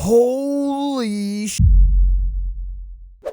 Holy sh**.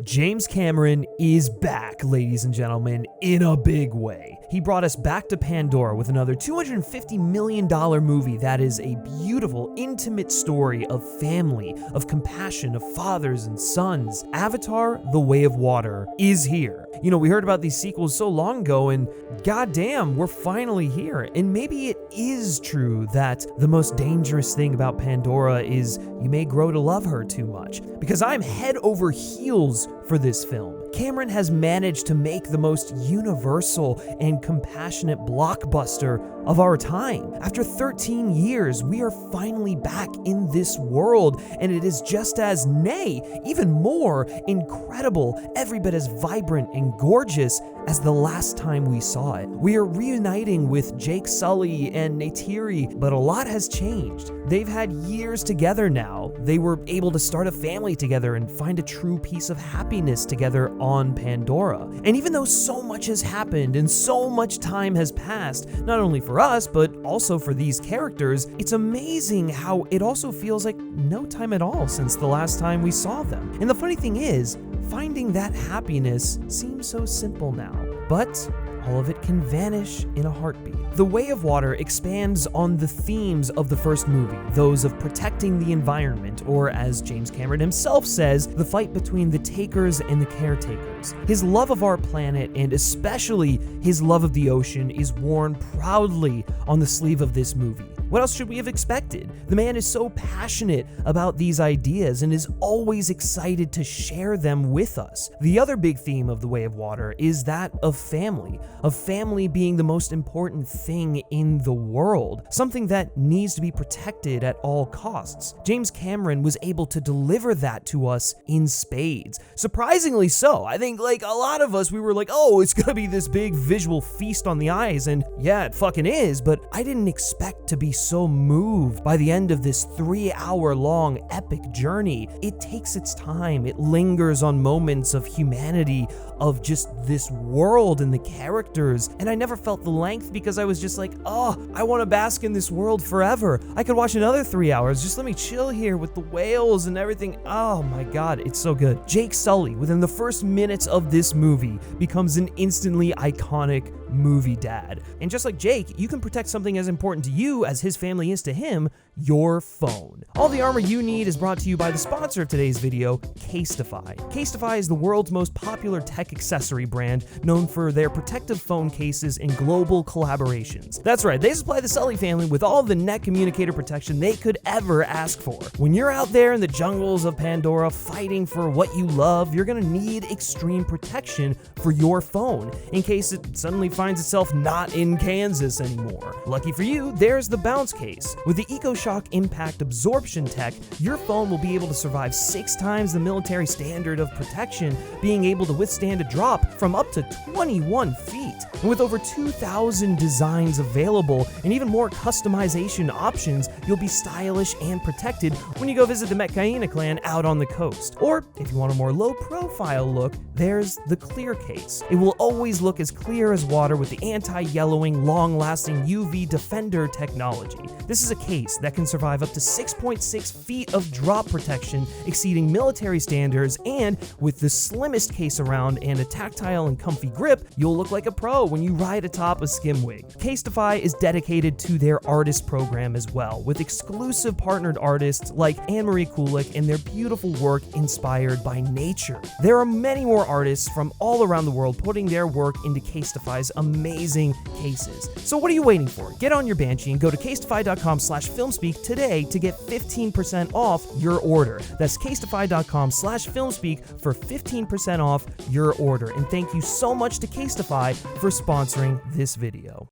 James Cameron is back, ladies and gentlemen, in a big way. He brought us back to Pandora with another $250 million movie that is a beautiful, intimate story of family, of compassion, of fathers and sons. Avatar: The Way of Water is here. You know, we heard about these sequels so long ago, and goddamn, we're finally here. And maybe it is true that the most dangerous thing about Pandora is you may grow to love her too much. Because I'm head over heels for this film. Cameron has managed to make the most universal and compassionate blockbuster of our time. After 13 years, we are finally back in this world, and it is just as, nay, even more incredible, every bit as vibrant and gorgeous as the last time we saw it. We are reuniting with Jake Sully and Neytiri, but a lot has changed. They've had years together now. They were able to start a family together and find a true piece of happiness together on Pandora. And even though so much has happened and so much time has passed, not only for us, but also for these characters, it's amazing how it also feels like no time at all since the last time we saw them. And the funny thing is, finding that happiness seems so simple now, but all of it can vanish in a heartbeat. The Way of Water expands on the themes of the first movie, those of protecting the environment, or as James Cameron himself says, the fight between the takers and the caretakers. His love of our planet, and especially his love of the ocean, is worn proudly on the sleeve of this movie. What else should we have expected? The man is so passionate about these ideas and is always excited to share them with us. The other big theme of The Way of Water is that of family being the most important thing in the world, something that needs to be protected at all costs. James Cameron was able to deliver that to us in spades. Surprisingly so. I think like a lot of us, we were like, oh, it's gonna be this big visual feast on the eyes, and yeah, it fucking is, but I didn't expect to be so moved by the end of this 3-hour-long epic journey. It takes its time. It lingers on moments of humanity, of just this world and the characters, and I never felt the length because I was just like, oh, I want to bask in this world forever. I could watch another 3 hours. Just let me chill here with the whales and everything. Oh my god, it's so good. Jake Sully, within the first minutes of this movie, becomes an instantly iconic movie dad. And just like Jake, you can protect something as important to you as his family is to him, your phone. All the armor you need is brought to you by the sponsor of today's video, Casetify. Casetify is the world's most popular tech accessory brand, known for their protective phone cases and global collaborations. That's right, they supply the Sully family with all the net communicator protection they could ever ask for. When you're out there in the jungles of Pandora fighting for what you love, you're gonna need extreme protection for your phone in case it suddenly finds itself not in Kansas anymore. Lucky for you, there's the bounce case. With the EcoShock Impact Absorption Tech, your phone will be able to survive 6 times the military standard of protection, being able to withstand a drop from up to 21 feet. And with over 2,000 designs available and even more customization options, you'll be stylish and protected when you go visit the Metcaina clan out on the coast. Or if you want a more low-profile look, there's the Clear Case. It will always look as clear as water with the anti-yellowing, long-lasting UV Defender technology. This is a case that can survive up to 6.6 feet of drop protection, exceeding military standards, and with the slimmest case around and a tactile and comfy grip, you'll look like a pro when you ride atop a skimwig. Casetify is dedicated to their artist program as well, with exclusive partnered artists like Anne-Marie Kulik and their beautiful work inspired by nature. There are many more artists from all around the world putting their work into Casetify's amazing cases. So what are you waiting for? Get on your Banshee and go to casetify.com/filmspeak today to get 15% off your order. That's casetify.com/filmspeak for 15% off your order. And thank you so much to Casetify for sponsoring this video.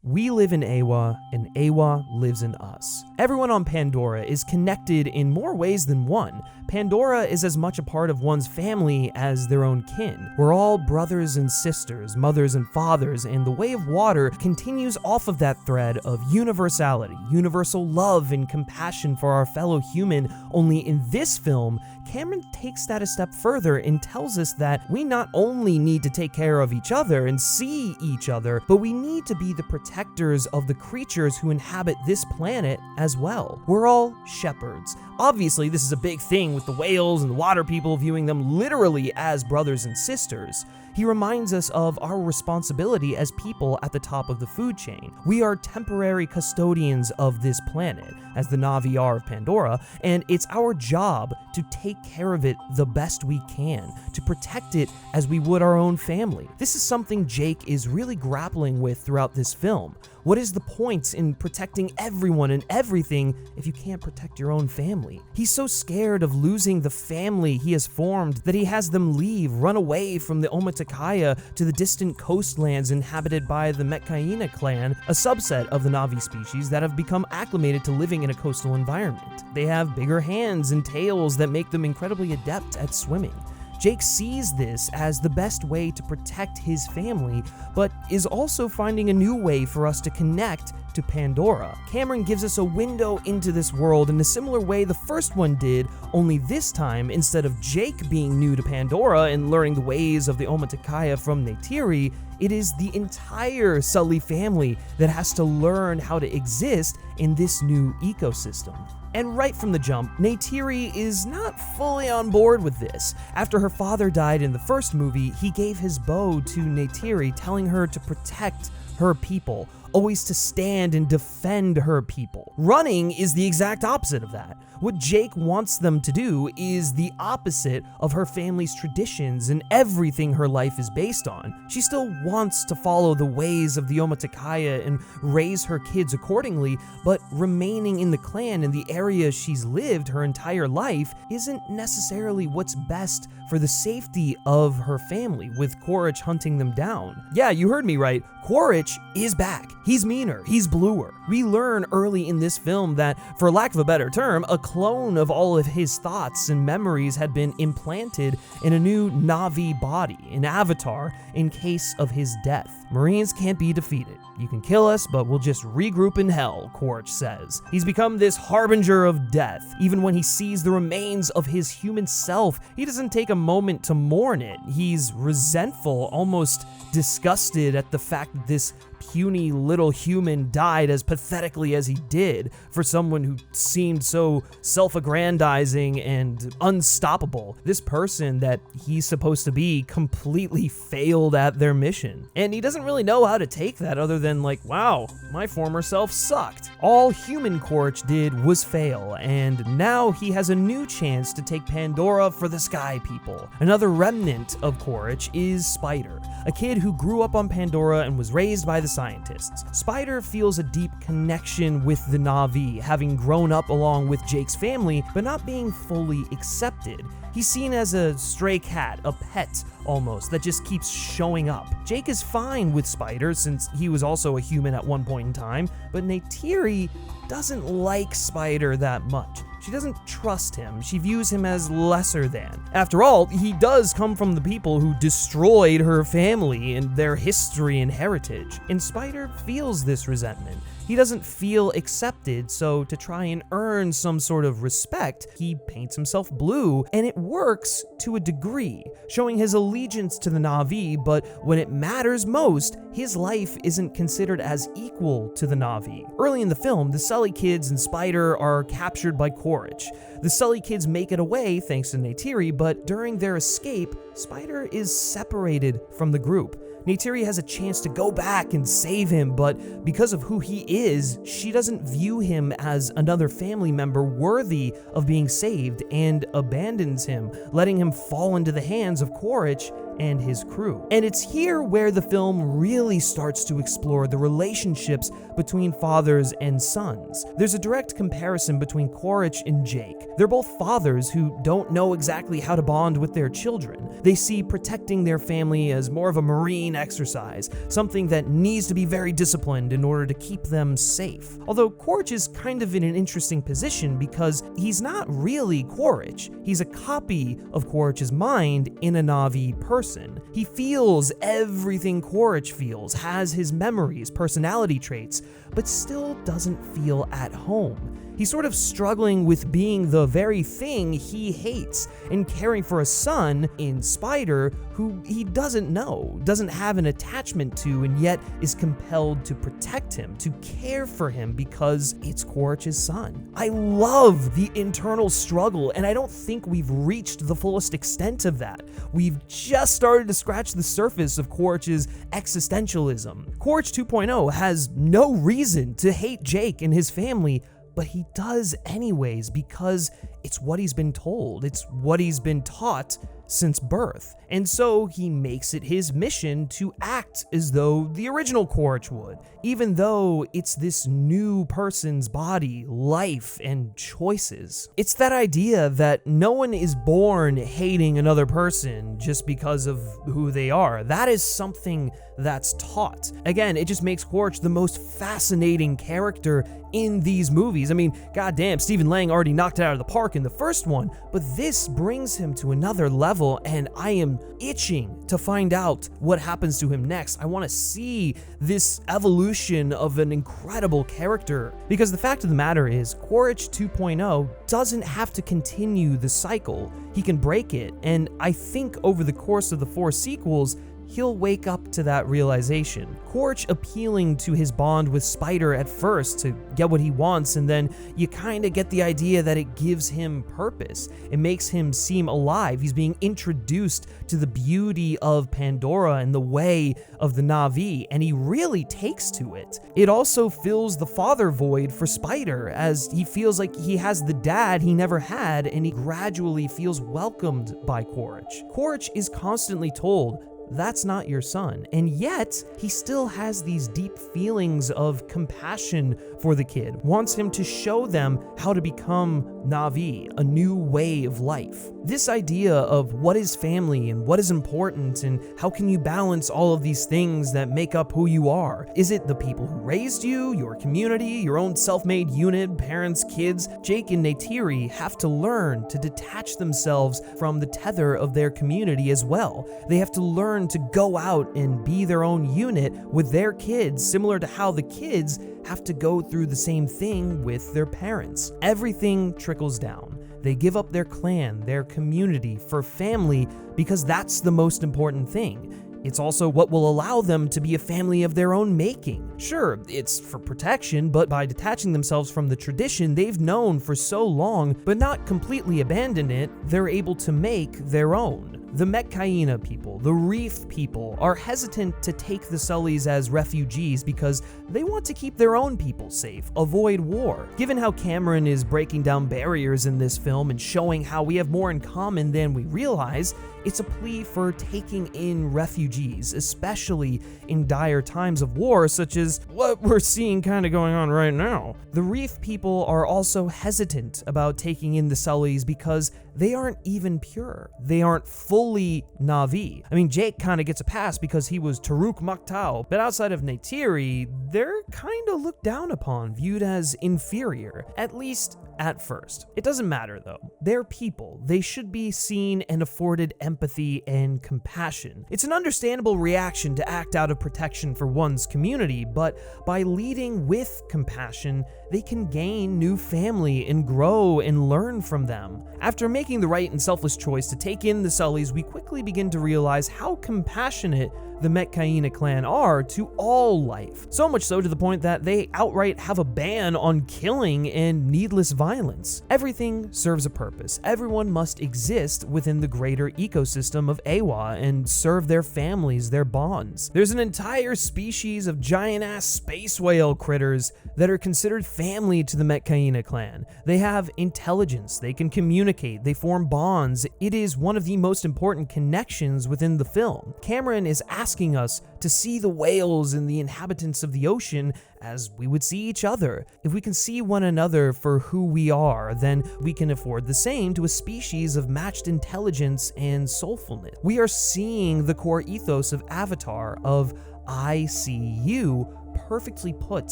We live in Eywa, and Eywa lives in us. Everyone on Pandora is connected in more ways than one. Pandora is as much a part of one's family as their own kin. We're all brothers and sisters, mothers and fathers, and the Way of Water continues off of that thread of universality, universal love and compassion for our fellow human, only in this film, Cameron takes that a step further and tells us that we not only need to take care of each other and see each other, but we need to be the protectors of the creatures who inhabit this planet as well. We're all shepherds. Obviously, this is a big thing with the whales and the water people viewing them literally as brothers and sisters. He reminds us of our responsibility as people at the top of the food chain. We are temporary custodians of this planet, as the Na'vi are of Pandora, and it's our job to take care of it the best we can, to protect it as we would our own family. This is something Jake is really grappling with throughout this film. What is the point in protecting everyone and everything if you can't protect your own family? He's so scared of losing the family he has formed that he has them leave, run away from the Omaticaya to the distant coastlands inhabited by the Metcaina clan, a subset of the Na'vi species that have become acclimated to living in a coastal environment. They have bigger hands and tails that make them incredibly adept at swimming. Jake sees this as the best way to protect his family, but is also finding a new way for us to connect to Pandora. Cameron gives us a window into this world in a similar way the first one did, only this time, instead of Jake being new to Pandora and learning the ways of the Omaticaya from Neytiri, it is the entire Sully family that has to learn how to exist in this new ecosystem. And right from the jump, Neytiri is not fully on board with this. After her father died in the first movie, he gave his bow to Neytiri, telling her to protect her people, always to stand and defend her people. Running is the exact opposite of that. What Jake wants them to do is the opposite of her family's traditions and everything her life is based on. She still wants to follow the ways of the Omaticaya and raise her kids accordingly, but remaining in the clan in the area she's lived her entire life isn't necessarily what's best for the safety of her family, with Quaritch hunting them down. Yeah, you heard me right. Quaritch is back. He's meaner, he's bluer. We learn early in this film that, for lack of a better term, a clone of all of his thoughts and memories had been implanted in a new Na'vi body, an avatar, in case of his death. Marines can't be defeated. You can kill us, but we'll just regroup in hell, Quaritch says. He's become this harbinger of death. Even when he sees the remains of his human self, he doesn't take a moment to mourn it. He's resentful, almost disgusted at the fact that this puny little human died as pathetically as he did for someone who seemed so self-aggrandizing and unstoppable. This person that he's supposed to be completely failed at their mission. And he doesn't really know how to take that other than like, wow, my former self sucked. All human Quaritch did was fail, and now he has a new chance to take Pandora for the Sky People. Another remnant of Quaritch is Spider, a kid who grew up on Pandora and was raised by the scientists. Spider feels a deep connection with the Na'vi, having grown up along with Jake's family, but not being fully accepted. He's seen as a stray cat, a pet almost, that just keeps showing up. Jake is fine with Spider since he was also a human at one point in time, but Neytiri doesn't like Spider that much. She doesn't trust him. She views him as lesser than. After all, he does come from the people who destroyed her family and their history and heritage. And Spider feels this resentment. He doesn't feel accepted, so to try and earn some sort of respect, he paints himself blue, and it works to a degree, showing his allegiance to the Na'vi, but when it matters most, his life isn't considered as equal to the Na'vi. Early in the film, the Sully kids and Spider are captured by Quaritch. The Sully kids make it away thanks to Neytiri, but during their escape, Spider is separated from the group. Neytiri has a chance to go back and save him, but because of who he is, she doesn't view him as another family member worthy of being saved and abandons him, letting him fall into the hands of Quaritch and his crew. And it's here where the film really starts to explore the relationships between fathers and sons. There's a direct comparison between Quaritch and Jake. They're both fathers who don't know exactly how to bond with their children. They see protecting their family as more of a marine exercise, something that needs to be very disciplined in order to keep them safe. Although Quaritch is kind of in an interesting position because he's not really Quaritch. He's a copy of Quaritch's mind in a Na'vi person. He feels everything Quaritch feels, has his memories, personality traits, but still doesn't feel at home. He's sort of struggling with being the very thing he hates and caring for a son in Spider who he doesn't know, doesn't have an attachment to, and yet is compelled to protect him, to care for him because it's Quaritch's son. I love the internal struggle, and I don't think we've reached the fullest extent of that. We've just started to scratch the surface of Quaritch's existentialism. Quaritch 2.0 has no reason to hate Jake and his family, but he does anyways because it's what he's been told, it's what he's been taught since birth. And so he makes it his mission to act as though the original Quaritch would, even though it's this new person's body, life, and choices. It's that idea that no one is born hating another person just because of who they are. That is something that's taught. Again, it just makes Quaritch the most fascinating character in these movies. I mean, goddamn, Stephen Lang already knocked it out of the park in the first one, but this brings him to another level, and I am itching to find out what happens to him next. I want to see this evolution of an incredible character, because the fact of the matter is, Quaritch 2.0 doesn't have to continue the cycle. He can break it, and I think over the course of the 4 sequels, he'll wake up to that realization. Quaritch appealing to his bond with Spider at first to get what he wants, and then you kind of get the idea that it gives him purpose. It makes him seem alive. He's being introduced to the beauty of Pandora and the way of the Na'vi, and he really takes to it. It also fills the father void for Spider, as he feels like he has the dad he never had, and he gradually feels welcomed by Quaritch. Quaritch is constantly told, that's not your son. And yet, he still has these deep feelings of compassion for the kid, wants him to show them how to become Na'vi, a new way of life. This idea of what is family and what is important and how can you balance all of these things that make up who you are? Is it the people who raised you, your community, your own self-made unit, parents, kids? Jake and Neytiri have to learn to detach themselves from the tether of their community as well. They have to learn to go out and be their own unit with their kids, similar to how the kids have to go through the same thing with their parents. Everything trickles down. They give up their clan, their community for family because that's the most important thing. It's also what will allow them to be a family of their own making. Sure, it's for protection, but by detaching themselves from the tradition they've known for so long, but not completely abandon it, they're able to make their own. The Metcaina people, the Reef people, are hesitant to take the Sullys as refugees because they want to keep their own people safe, avoid war. Given how Cameron is breaking down barriers in this film and showing how we have more in common than we realize, it's a plea for taking in refugees, especially in dire times of war, such as what we're seeing kind of going on right now. The Reef people are also hesitant about taking in the Sullys because they aren't even pure. They aren't fully Na'vi. I mean, Jake kind of gets a pass because he was Taruk Maktau, but outside of Neytiri, they're kind of looked down upon, viewed as inferior, at least at first. It doesn't matter though. They're people. They should be seen and afforded empathy and compassion. It's an understandable reaction to act out of protection for one's community, but by leading with compassion, they can gain new family and grow and learn from them. After making the right and selfless choice to take in the Sullys, we quickly begin to realize how compassionate the Metkayina clan are to all life. So much so to the point that they outright have a ban on killing and needless violence. Everything serves a purpose. Everyone must exist within the greater ecosystem of Awa and serve their families, their bonds. There's an entire species of giant-ass space whale critters that are considered family to the Metkayina clan. They have intelligence, they can communicate, they form bonds. It is one of the most important connections within the film. Cameron is asking us to see the whales and the inhabitants of the ocean as we would see each other. If we can see one another for who we are, then we can afford the same to a species of matched intelligence and soulfulness. We are seeing the core ethos of Avatar of I see you perfectly put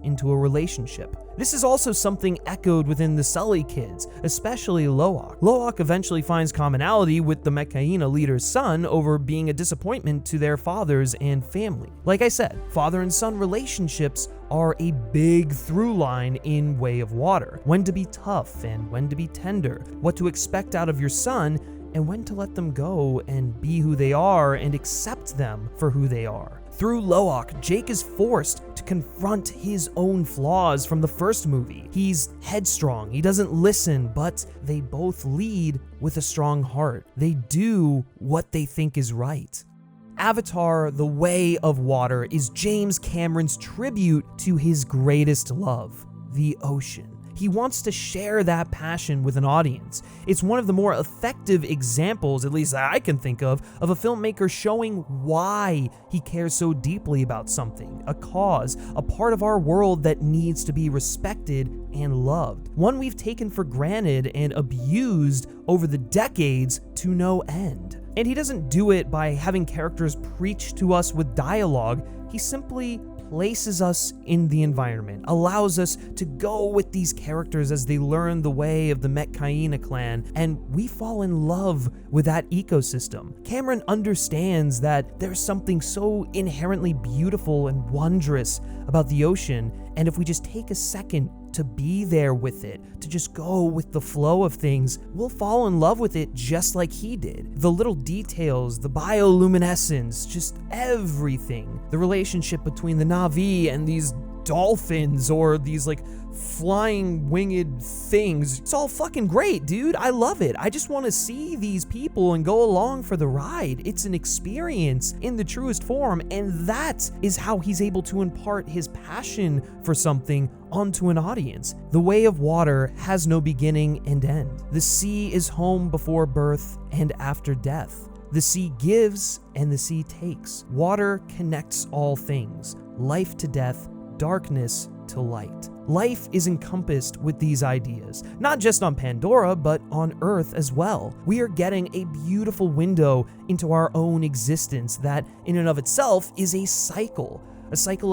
into a relationship. This is also something echoed within the Sully kids, especially Loak. Loak eventually finds commonality with the Metkayina leader's son over being a disappointment to their fathers and family. Like I said, father and son relationships are a big through line in Way of Water. When to be tough and when to be tender, what to expect out of your son, and when to let them go and be who they are and accept them for who they are. Through Loak, Jake is forced to confront his own flaws from the first movie. He's headstrong, he doesn't listen, but they both lead with a strong heart. They do what they think is right. Avatar: The Way of Water is James Cameron's tribute to his greatest love, the ocean. He wants to share that passion with an audience. It's one of the more effective examples, at least that I can think of a filmmaker showing why he cares so deeply about something, a cause, a part of our world that needs to be respected and loved. One we've taken for granted and abused over the decades to no end. And he doesn't do it by having characters preach to us with dialogue. He simply places us in the environment, allows us to go with these characters as they learn the way of the Metkayina clan, and we fall in love with that ecosystem. Cameron understands that there's something so inherently beautiful and wondrous about the ocean, and if we just take a second to be there with it, to just go with the flow of things, we'll fall in love with it just like he did. The little details, the bioluminescence, just everything. The relationship between the Na'vi and these dolphins or these like flying winged things. It's all fucking great, dude. I love it. I just want to see these people and go along for the ride. It's an experience in the truest form, and that is how he's able to impart his passion for something onto an audience. The Way of Water has no beginning and end. The sea is home before birth and after death. The sea gives and the sea takes. Water connects all things, life to death, darkness to light. Life is encompassed with these ideas, not just on Pandora, but on Earth as well. We are getting a beautiful window into our own existence that, in and of itself, is a cycle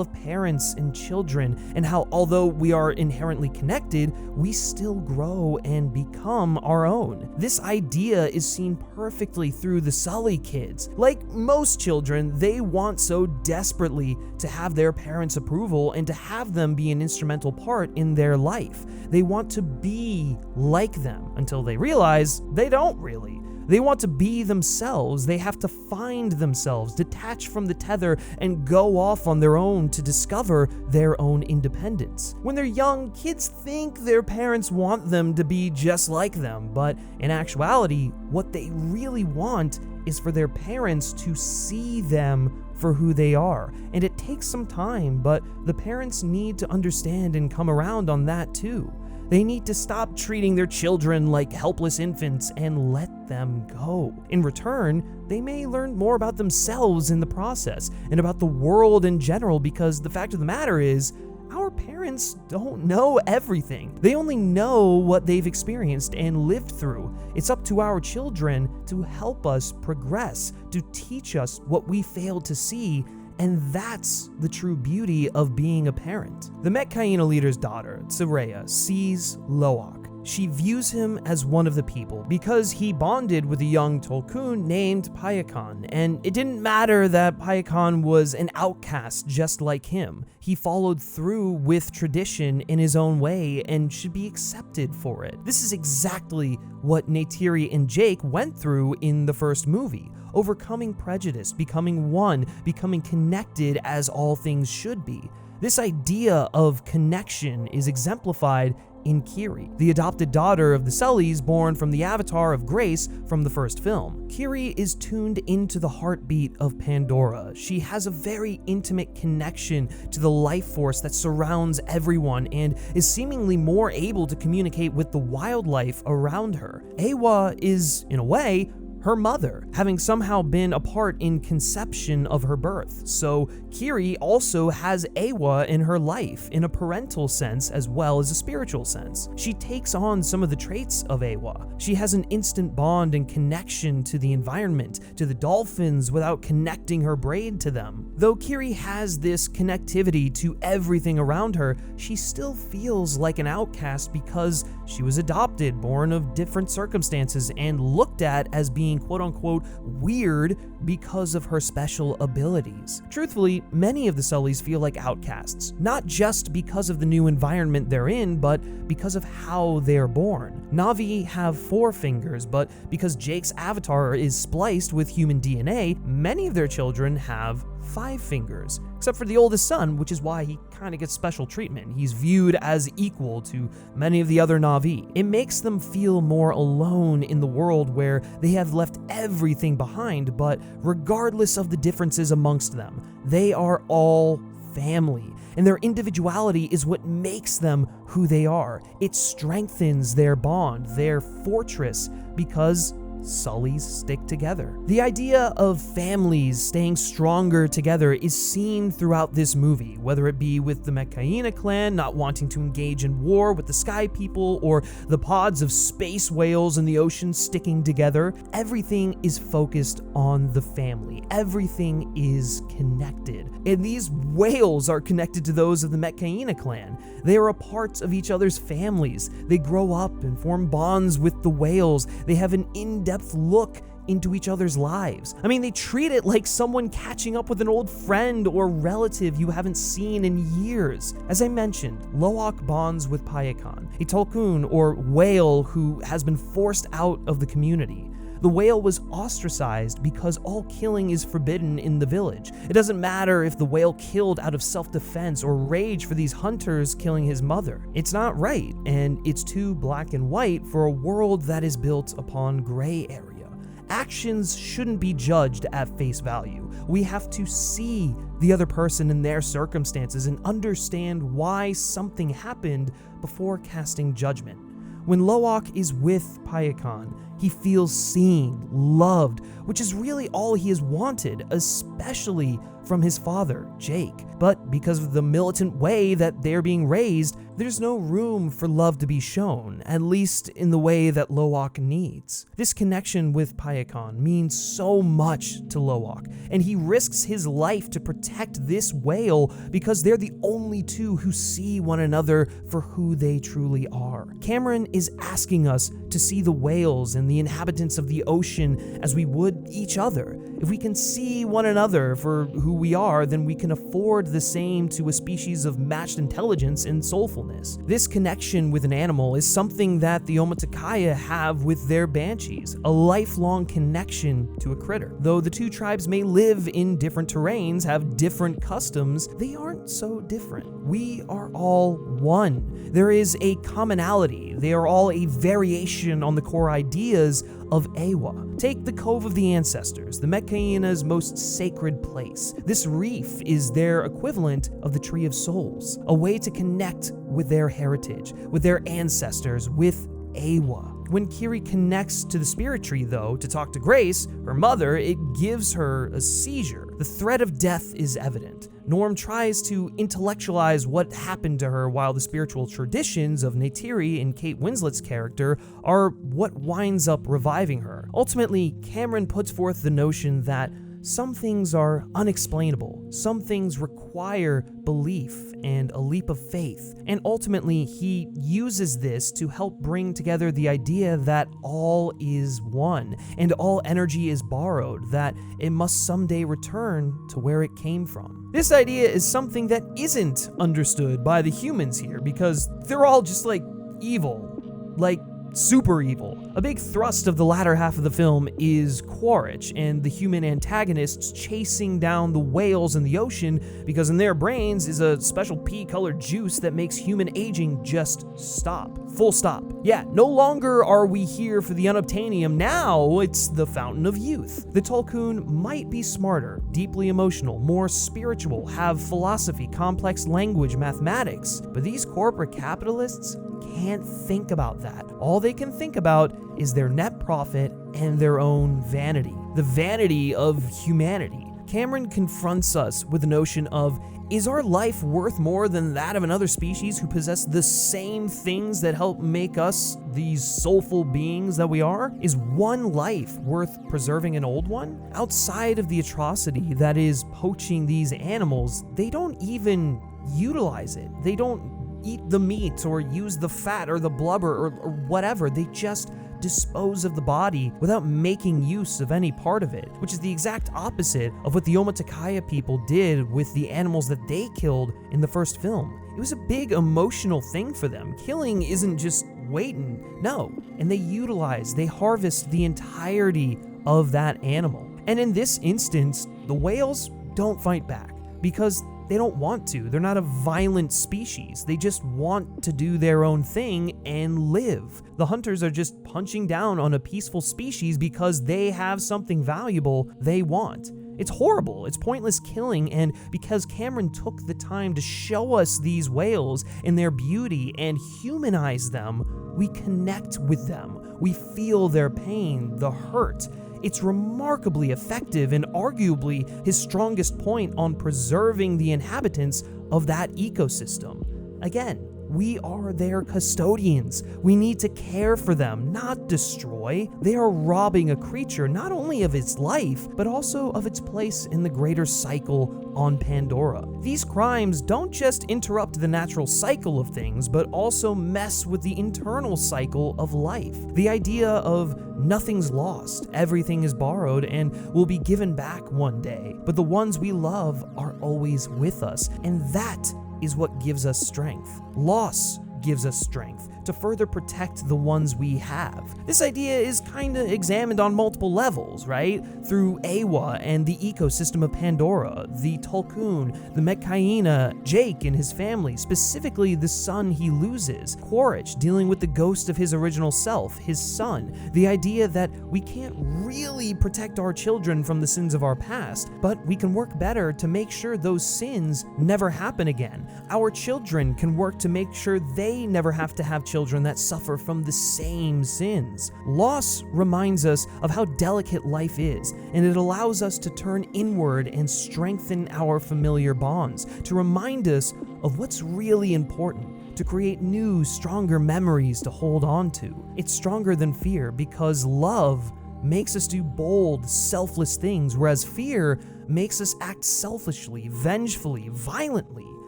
of parents and children, and how, although we are inherently connected, we still grow and become our own. This idea is seen perfectly through the Sully kids. Like most children, they want so desperately to have their parents' approval and to have them be an instrumental part in their life. They want to be like them until they realize they don't really. They want to be themselves. They have to find themselves, detach from the tether, and go off on their own to discover their own independence. When they're young, kids think their parents want them to be just like them, but in actuality, what they really want is for their parents to see them for who they are. And it takes some time, but the parents need to understand and come around on that too. They need to stop treating their children like helpless infants and let them go. In return, they may learn more about themselves in the process and about the world in general, because the fact of the matter is, our parents don't know everything. They only know what they've experienced and lived through. It's up to our children to help us progress, to teach us what we failed to see. And that's the true beauty of being a parent. The Metkayina leader's daughter, Tsureya, sees Loak. She views him as one of the people because he bonded with a young Tolkun named Payakan, and it didn't matter that Payakan was an outcast just like him. He followed through with tradition in his own way and should be accepted for it. This is exactly what Neytiri and Jake went through in the first movie. overcoming prejudice, becoming one, becoming connected as all things should be. This idea of connection is exemplified in Kiri, the adopted daughter of the Sullys born from the avatar of Grace from the first film. Kiri is tuned into the heartbeat of Pandora. She has a very intimate connection to the life force that surrounds everyone and is seemingly more able to communicate with the wildlife around her. Awa is, in a way, her mother, having somehow been a part in conception of her birth. So Kiri also has Awa in her life in a parental sense as well as a spiritual sense. She takes on some of the traits of Awa. She has an instant bond and connection to the environment, to the dolphins, without connecting her braid to them. Though Kiri has this connectivity to everything around her, she still feels like an outcast because she was adopted, born of different circumstances, and looked at as being quote-unquote weird because of her special abilities. Truthfully, many of the Sullys feel like outcasts, not just because of the new environment they're in, but because of how they're born. Na'vi have 4 fingers, but because Jake's avatar is spliced with human DNA, many of their children have 5 fingers, except for the oldest son, which is why he kind of gets special treatment. He's viewed as equal to many of the other Na'vi. It makes them feel more alone in the world where they have left everything behind, but regardless of the differences amongst them, they are all family, and their individuality is what makes them who they are. It strengthens their bond, their fortress, because Sullys stick together. The idea of families staying stronger together is seen throughout this movie, whether it be with the Metkayina clan not wanting to engage in war with the Sky People, or the pods of space whales in the ocean sticking together. Everything is focused on the family. Everything is connected. And these whales are connected to those of the Metkayina clan. They are a part of each other's families. They grow up and form bonds with the whales. They have an in-depth look into each other's lives. I mean, they treat it like someone catching up with an old friend or relative you haven't seen in years. As I mentioned, Loak bonds with Payakan, a Tulkun or whale who has been forced out of the community. The whale was ostracized because all killing is forbidden in the village. It doesn't matter if the whale killed out of self-defense or rage for these hunters killing his mother. It's not right, and it's too black and white for a world that is built upon gray area. Actions shouldn't be judged at face value. We have to see the other person in their circumstances and understand why something happened before casting judgment. When Loak is with Payakan, he feels seen, loved, which is really all he has wanted, especially from his father, Jake. But because of the militant way that they're being raised, there's no room for love to be shown, at least in the way that Loak needs. This connection with Payakan means so much to Loak, and he risks his life to protect this whale because they're the only two who see one another for who they truly are. Cameron is asking us to see the whales and the inhabitants of the ocean as we would each other. If we can see one another for who we are, then we can afford the same to a species of matched intelligence and soulfulness. This connection with an animal is something that the Omaticaya have with their banshees, a lifelong connection to a critter. Though the two tribes may live in different terrains, have different customs, they aren't so different. We are all one. There is a commonality. They are all a variation on the core ideas of Awa. Take the Cove of the Ancestors, the Metkayina's most sacred place. This reef is their equivalent of the Tree of Souls, a way to connect with their heritage, with their ancestors, with Awa. When Kiri connects to the spirit tree, though, to talk to Grace, her mother, it gives her a seizure. The threat of death is evident. Norm tries to intellectualize what happened to her, while the spiritual traditions of Neytiri and Kate Winslet's character are what winds up reviving her. Ultimately, Cameron puts forth the notion that some things are unexplainable, some things require belief and a leap of faith, and ultimately he uses this to help bring together the idea that all is one, and all energy is borrowed, that it must someday return to where it came from. This idea is something that isn't understood by the humans here, because they're all just like evil, like super evil. A big thrust of the latter half of the film is Quaritch and the human antagonists chasing down the whales in the ocean because in their brains is a special pea-colored juice that makes human aging just stop. Full stop. Yeah, no longer are we here for the unobtainium, now it's the fountain of youth. The Tulkun might be smarter, deeply emotional, more spiritual, have philosophy, complex language, mathematics, but these corporate capitalists can't think about that. All they can think about is their net profit and their own vanity. The vanity of humanity. Cameron confronts us with the notion of, is our life worth more than that of another species who possess the same things that help make us these soulful beings that we are? Is one life worth preserving an old one? Outside of the atrocity that is poaching these animals, they don't even utilize it. They don't eat the meat or use the fat or the blubber or whatever. They just dispose of the body without making use of any part of it, which is the exact opposite of what the Omaticaya people did with the animals that they killed in the first film. It was a big emotional thing for them. Killing isn't just waiting, no. And they harvest the entirety of that animal. And in this instance, the whales don't fight back because they don't want to. They're not a violent species. They just want to do their own thing and live. The hunters are just punching down on a peaceful species because they have something valuable they want. It's horrible, it's pointless killing, and because Cameron took the time to show us these whales and their beauty and humanize them, we connect with them. We feel their pain, the hurt. It's remarkably effective and arguably his strongest point on preserving the inhabitants of that ecosystem. Again, we are their custodians. We need to care for them, not destroy. They are robbing a creature not only of its life, but also of its place in the greater cycle on Pandora. These crimes don't just interrupt the natural cycle of things, but also mess with the internal cycle of life. The idea of nothing's lost, everything is borrowed, and will be given back one day, but the ones we love are always with us, and that is what gives us strength. Loss gives us strength to further protect the ones we have. This idea is kinda examined on multiple levels, right? Through Awa and the ecosystem of Pandora, the Tulkun, the Metkayina, Jake and his family, specifically the son he loses, Quaritch dealing with the ghost of his original self, his son, the idea that we can't really protect our children from the sins of our past, but we can work better to make sure those sins never happen again. Our children can work to make sure they never have to have children that suffer from the same sins. Loss reminds us of how delicate life is, and it allows us to turn inward and strengthen our familiar bonds, to remind us of what's really important, to create new, stronger memories to hold on to. It's stronger than fear because love makes us do bold, selfless things, whereas fear makes us act selfishly, vengefully, violently.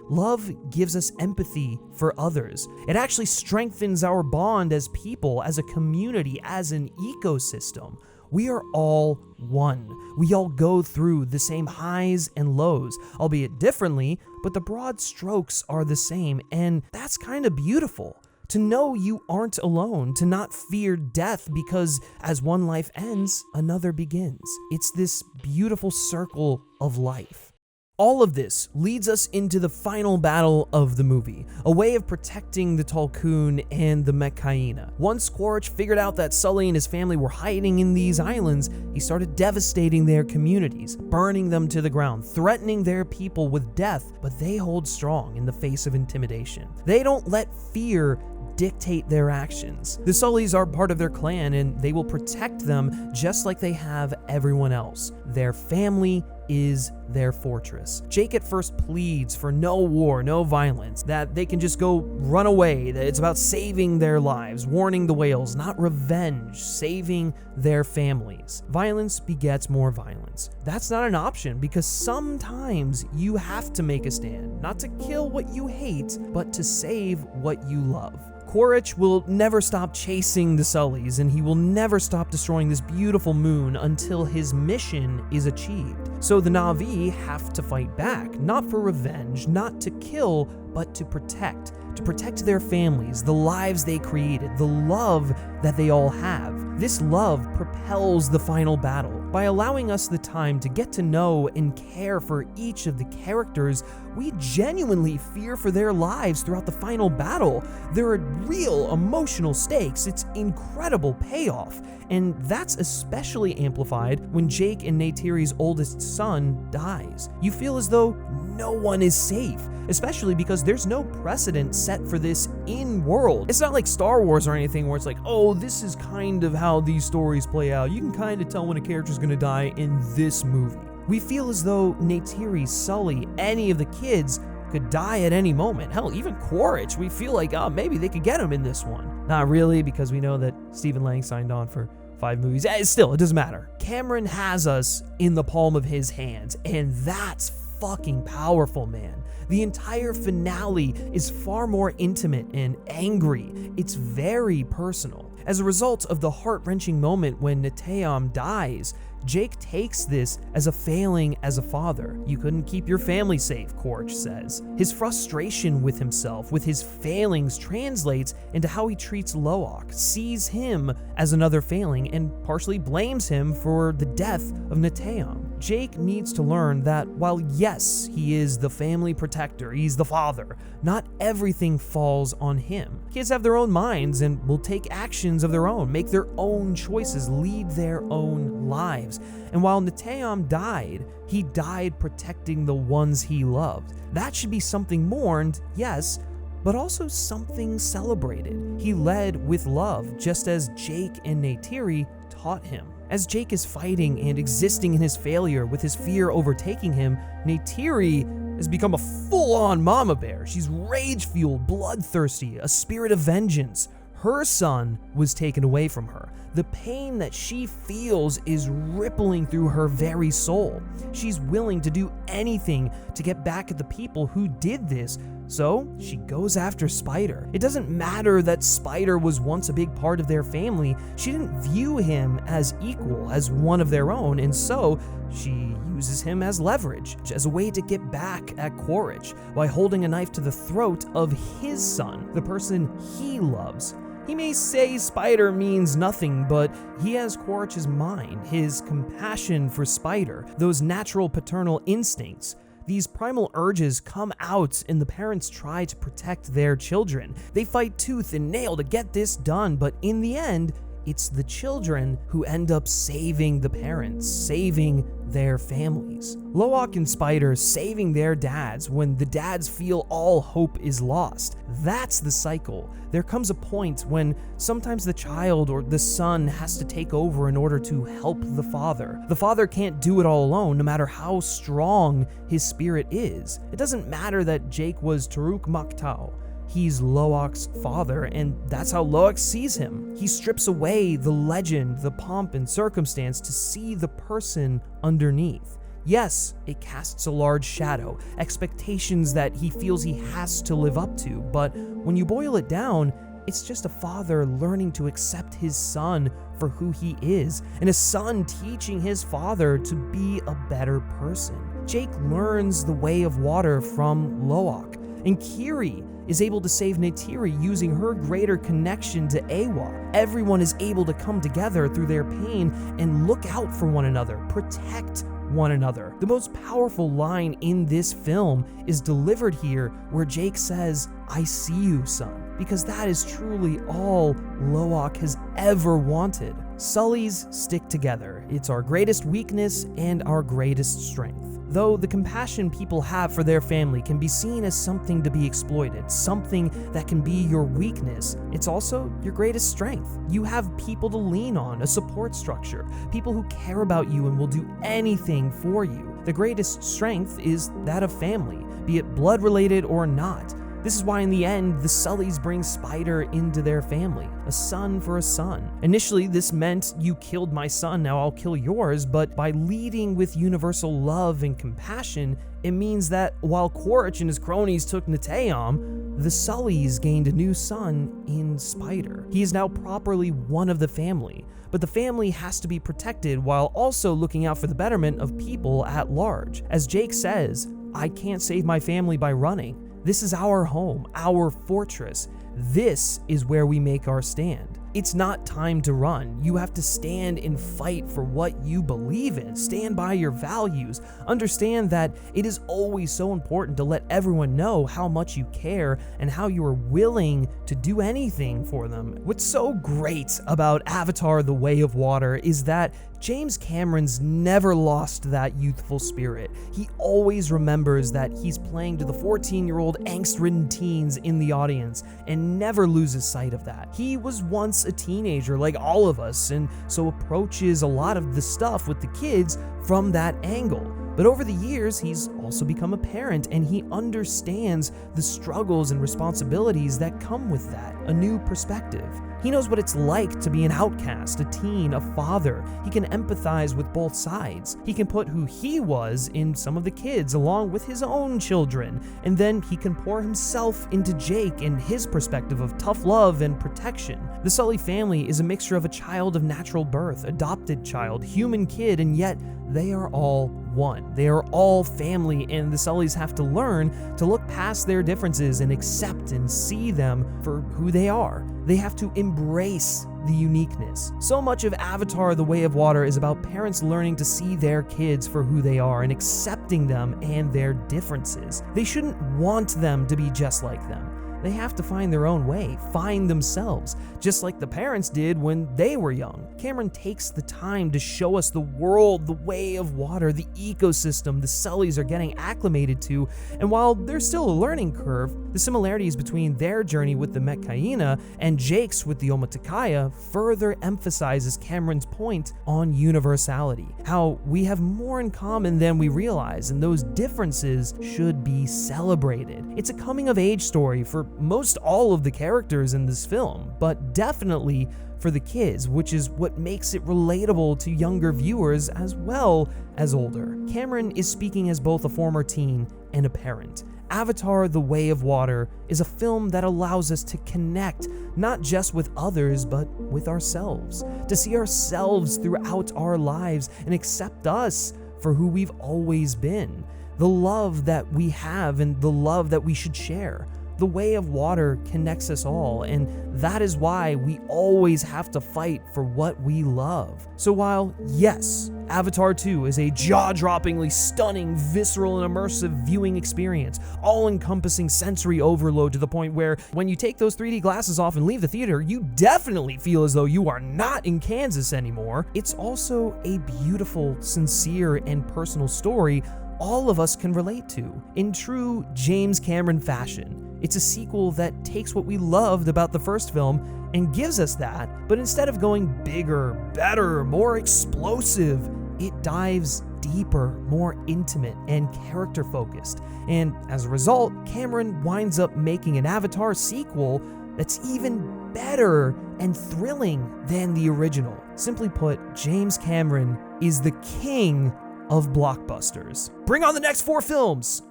Love gives us empathy for others. It actually strengthens our bond as people, as a community, as an ecosystem. We are all one. We all go through the same highs and lows, albeit differently, but the broad strokes are the same, and that's kind of beautiful. To know you aren't alone, to not fear death because as one life ends, another begins. It's this beautiful circle of life. All of this leads us into the final battle of the movie, a way of protecting the Tulkun and the Metkayina. Once Quaritch figured out that Sully and his family were hiding in these islands, he started devastating their communities, burning them to the ground, threatening their people with death, but they hold strong in the face of intimidation. They don't let fear dictate their actions. The Sullys are part of their clan and they will protect them just like they have everyone else. Their family is their fortress. Jake at first pleads for no war, no violence, that they can just go run away, that it's about saving their lives, warning the whales, not revenge, saving their families. Violence begets more violence. That's not an option because sometimes you have to make a stand, not to kill what you hate, but to save what you love. Quaritch will never stop chasing the Sullys, and he will never stop destroying this beautiful moon until his mission is achieved. So the Na'vi have to fight back, not for revenge, not to kill, but to protect to protect their families, the lives they created, the love that they all have. This love propels the final battle. By allowing us the time to get to know and care for each of the characters, we genuinely fear for their lives throughout the final battle. There are real emotional stakes. It's incredible payoff. And that's especially amplified when Jake and Neytiri's oldest son dies. You feel as though no one is safe, especially because there's no precedent set for this in-world. It's not like Star Wars or anything where it's like, oh, this is kind of how these stories play out. You can kind of tell when a character's gonna die in this movie. We feel as though Neytiri, Sully, any of the kids could die at any moment. Hell, even Quaritch, we feel like, oh, maybe they could get him in this one. Not really, because we know that Stephen Lang signed on for 5 movies. Still, it doesn't matter. Cameron has us in the palm of his hands, and that's fucking powerful, man. The entire finale is far more intimate and angry. It's very personal. As a result of the heart-wrenching moment when Neteyam dies, Jake takes this as a failing as a father. You couldn't keep your family safe, Quaritch says. His frustration with himself, with his failings, translates into how he treats Loak, sees him as another failing, and partially blames him for the death of Neteyam. Jake needs to learn that while yes, he is the family protector, he's the father, not everything falls on him. Kids have their own minds and will take actions of their own, make their own choices, lead their own lives. And while Neteyam died, he died protecting the ones he loved. That should be something mourned, yes, but also something celebrated. He led with love, just as Jake and Neytiri taught him. As Jake is fighting and existing in his failure with his fear overtaking him, Neytiri has become a full-on mama bear. She's rage-fueled, bloodthirsty, a spirit of vengeance. Her son was taken away from her. The pain that she feels is rippling through her very soul. She's willing to do anything to get back at the people who did this, so she goes after Spider. It doesn't matter that Spider was once a big part of their family. She didn't view him as equal, as one of their own, and so she uses him as leverage, as a way to get back at Quaritch by holding a knife to the throat of his son, the person he loves. He may say Spider means nothing, but he has Quaritch's mind, his compassion for Spider, those natural paternal instincts. These primal urges come out and the parents try to protect their children. They fight tooth and nail to get this done, but in the end, it's the children who end up saving the parents, saving their families. Loak and Spider saving their dads when the dads feel all hope is lost. That's the cycle. There comes a point when sometimes the child or the son has to take over in order to help the father. The father can't do it all alone, no matter how strong his spirit is. It doesn't matter that Jake was Taruk Maktau. He's Loak's father, and that's how Loak sees him. He strips away the legend, the pomp and circumstance to see the person underneath. Yes, it casts a large shadow, expectations that he feels he has to live up to, but when you boil it down, it's just a father learning to accept his son for who he is, and a son teaching his father to be a better person. Jake learns the way of water from Loak, and Kiri is able to save Neytiri using her greater connection to Awa. Everyone is able to come together through their pain and look out for one another, protect one another. The most powerful line in this film is delivered here where Jake says, "I see you, son," because that is truly all Loak has ever wanted. Sullies stick together. It's our greatest weakness and our greatest strength. Though the compassion people have for their family can be seen as something to be exploited, something that can be your weakness, it's also your greatest strength. You have people to lean on, a support structure, people who care about you and will do anything for you. The greatest strength is that of family, be it blood-related or not. This is why in the end, the Sullys bring Spider into their family, a son for a son. Initially, this meant you killed my son, now I'll kill yours, but by leading with universal love and compassion, it means that while Quaritch and his cronies took Neteyam, the Sullys gained a new son in Spider. He is now properly one of the family, but the family has to be protected while also looking out for the betterment of people at large. As Jake says, "I can't save my family by running." This is our home, our fortress. This is where we make our stand. It's not time to run. You have to stand and fight for what you believe in. Stand by your values. Understand that it is always so important to let everyone know how much you care and how you are willing to do anything for them. What's so great about Avatar: The Way of Water is that James Cameron's never lost that youthful spirit. He always remembers that he's playing to the 14-year-old angst-ridden teens in the audience and never loses sight of that. He was once a teenager like all of us, and so approaches a lot of the stuff with the kids from that angle. But over the years, he's also become a parent, and he understands the struggles and responsibilities that come with that, a new perspective. He knows what it's like to be an outcast, a teen, a father. He can empathize with both sides. He can put who he was in some of the kids along with his own children, and then he can pour himself into Jake and his perspective of tough love and protection. The Sully family is a mixture of a child of natural birth, adopted child, human kid, and yet they are all one. They are all family, and the Sullys have to learn to look past their differences and accept and see them for who they are. They have to embrace the uniqueness. So much of Avatar: The Way of Water is about parents learning to see their kids for who they are and accepting them and their differences. They shouldn't want them to be just like them. They have to find their own way, find themselves, just like the parents did when they were young. Cameron takes the time to show us the world, the way of water, the ecosystem the Sullys are getting acclimated to, and while there's still a learning curve, the similarities between their journey with the Metkayina and Jake's with the Omaticaya further emphasizes Cameron's point on universality, how we have more in common than we realize, and those differences should be celebrated. It's a coming-of-age story for most all of the characters in this film, but definitely for the kids, which is what makes it relatable to younger viewers as well as older. Cameron is speaking as both a former teen and a parent. Avatar: The Way of Water is a film that allows us to connect not just with others, but with ourselves, to see ourselves throughout our lives and accept us for who we've always been, the love that we have and the love that we should share. The Way of Water connects us all, and that is why we always have to fight for what we love. So while, yes, Avatar 2 is a jaw-droppingly stunning, visceral, and immersive viewing experience, all-encompassing sensory overload to the point where when you take those 3D glasses off and leave the theater, you definitely feel as though you are not in Kansas anymore, it's also a beautiful, sincere, and personal story all of us can relate to, in true James Cameron fashion. It's a sequel that takes what we loved about the first film and gives us that, but instead of going bigger, better, more explosive, it dives deeper, more intimate, and character-focused. And as a result, Cameron winds up making an Avatar sequel that's even better and thrilling than the original. Simply put, James Cameron is the king of blockbusters. Bring on the next 4 films!